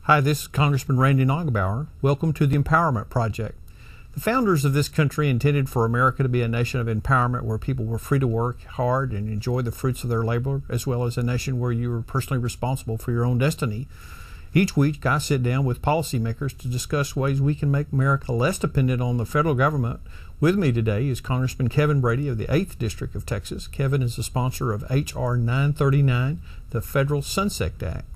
Hi, this is Congressman Randy Neugebauer. Welcome to the Empowerment Project. The founders of this country intended for America to be a nation of empowerment where people were free to work hard and enjoy the fruits of their labor, as well as a nation where you were personally responsible for your own destiny. Each week, I sit down with policymakers to discuss ways we can make America less dependent on the federal government. With me today is Congressman Kevin Brady of the 8th District of Texas. Kevin is the sponsor of H.R. 939, the Federal Sunset Act.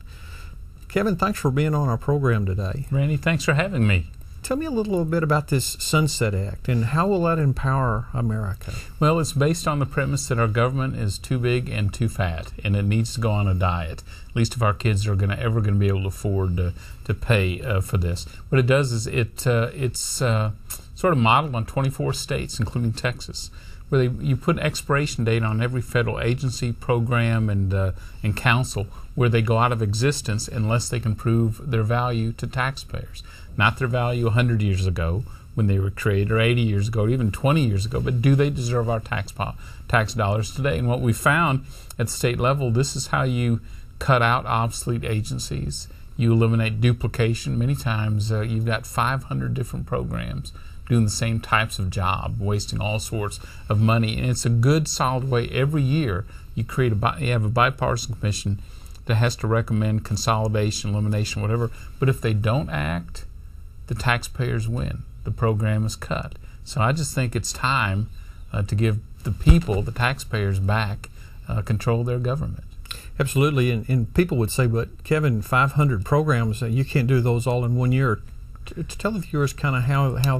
Kevin, thanks for being on our program today. Randy, thanks for having me. Tell me a little bit about this Sunset Act and how will that empower America? Well, it's based on the premise that our government is too big and too fat, and it needs to go on a diet, at least if our kids are ever going to be able to afford to pay for this. What it does is it's sort of modeled on 24 states, including Texas, where you put an expiration date on every federal agency, program, and council where they go out of existence unless they can prove their value to taxpayers. Not their value 100 years ago when they were created, or 80 years ago, or even 20 years ago, but do they deserve our tax dollars today? And what we found at the state level, this is how you cut out obsolete agencies. You eliminate duplication. Many times you've got 500 different programs doing the same types of job, wasting all sorts of money. And it's a good, solid way. Every year you have a bipartisan commission that has to recommend consolidation, elimination, whatever. But if they don't act, the taxpayers win. The program is cut. So I just think it's time to give the people, the taxpayers, back control of their government. Absolutely. And people would say, but Kevin, 500 programs, you can't do those all in 1 year. To tell the viewers kind of how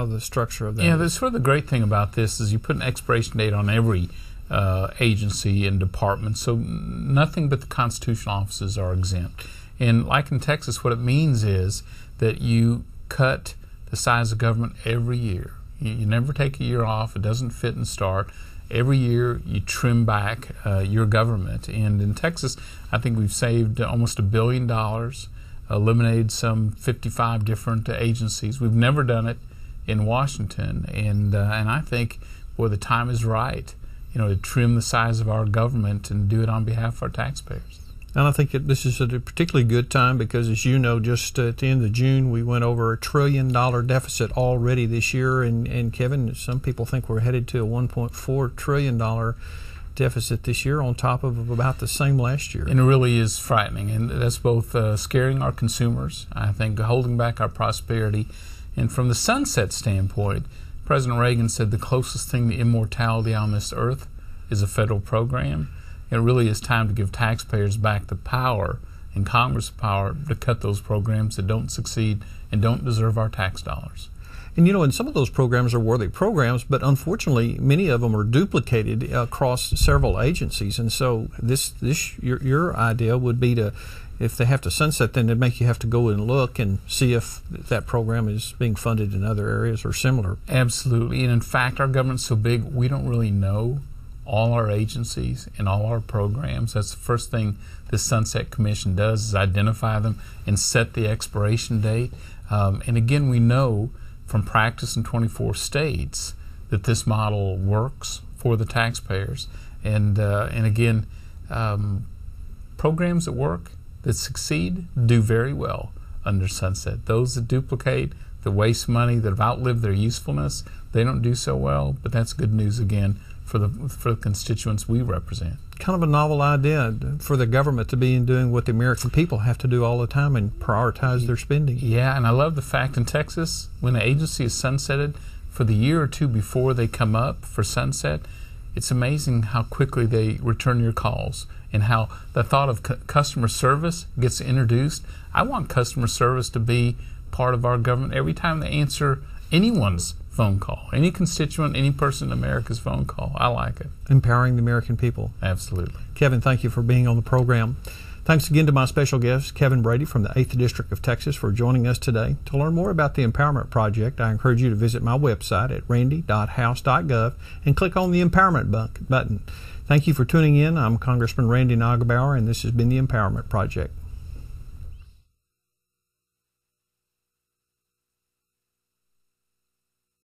the structure of that is. That's sort of the great thing about this is you put an expiration date on every agency and department, so nothing but the constitutional offices are exempt. And like in Texas, what it means is that you cut the size of government every year. You never take a year off. It doesn't fit and start. Every year you trim back your government. And in Texas, I think we've saved almost $1 billion, eliminated some 55 different agencies. We've never done it in Washington. And I think, boy, the time is right, to trim the size of our government and do it on behalf of our taxpayers. And I think this is a particularly good time because, as you know, just at the end of June, we went over $1 trillion deficit already this year. And Kevin, some people think we're headed to a $1.4 trillion deficit this year on top of about the same last year. And it really is frightening. And that's both scaring our consumers, I think, holding back our prosperity. And from the sunset standpoint, President Reagan said the closest thing to immortality on this earth is a federal program. It really is time to give taxpayers back the power and Congress power to cut those programs that don't succeed and don't deserve our tax dollars. And some of those programs are worthy programs, but unfortunately many of them are duplicated across several agencies. And so your idea would be to, if they have to sunset, then it'd make you have to go and look and see if that program is being funded in other areas or similar. Absolutely. And in fact, our government's so big, we don't really know all our agencies and all our programs. That's the first thing the Sunset Commission does, is identify them and set the expiration date. And again, we know from practice in 24 states that this model works for the taxpayers. And again, programs that work, that succeed, do very well under Sunset. Those that duplicate, that waste money, that have outlived their usefulness, they don't do so well. But that's good news again for the constituents we represent. Kind of a novel idea for the government to be doing what the American people have to do all the time and prioritize their spending. Yeah, and I love the fact in Texas, when an agency is sunsetted, for the year or two before they come up for sunset, it's amazing how quickly they return your calls and how the thought of customer service gets introduced. I want customer service to be part of our government every time they answer anyone's phone call, any constituent, any person in America's phone call. I like it. Empowering the American people. Absolutely. Kevin, thank you for being on the program. Thanks again to my special guest, Kevin Brady from the 8th District of Texas, for joining us today. To learn more about the Empowerment Project, I encourage you to visit my website at randy.house.gov and click on the Empowerment button. Thank you for tuning in. I'm Congressman Randy Neugebauer, and this has been the Empowerment Project.